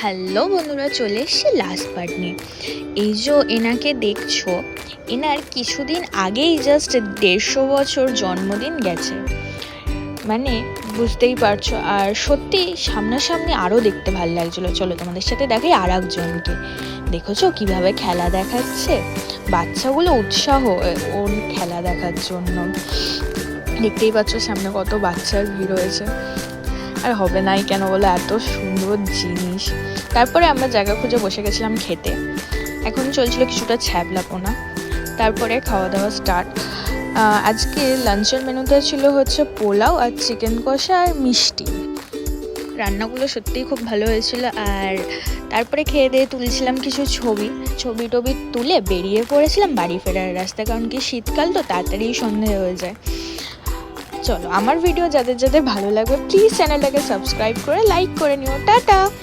Hello বন্ধুরা, চলে এসছি লাস্ট পার্ট নিয়ে। এই যে এনাকে দেখছো, এনার কিছুদিন আগেই জাস্ট 150 বছর জন্মদিন গেছে, মানে বুঝতেই পারছো। আর সত্যি সামনাসামনি আরও দেখতে ভালো লাগছিলো। চলো তোমাদের সাথে দেখাই আর একজনকে। দেখেছো কিভাবে খেলা দেখাচ্ছে, বাচ্চাগুলো উৎসাহ ওর খেলা দেখার জন্য। দেখতেই পাচ্ছ সামনে কত বাচ্চার ভিড় হয়েছে। আর হবে নাই কেন বলে, এত সুন্দর জিনিস। তারপরে আমরা জায়গা খুঁজে বসে গেছিলাম খেতে। এখন চলছিল কিছুটা ছ্যাবলাপোনা, তারপরে খাওয়া দাওয়া স্টার্ট। আজকে লাঞ্চের মেনুতে ছিল হচ্ছে পোলাও আর চিকেন কষা আর মিষ্টি। রান্নাগুলো সত্যিই খুব ভালো হয়েছিল। আর তারপরে খেয়ে দিয়ে তুলছিলাম কিছু ছবি টবি তুলে বেরিয়ে পড়েছিলাম বাড়ি ফেরার রাস্তায়, কারণ কি শীতকাল তো তাড়াতাড়ি সন্ধে হয়ে যায়। চলো, আমার ভিডিও যাদের যাদের ভালো লাগবে প্লিজ চ্যানেলটাকে সাবস্ক্রাইব করে লাইক করে নিও। টাটা।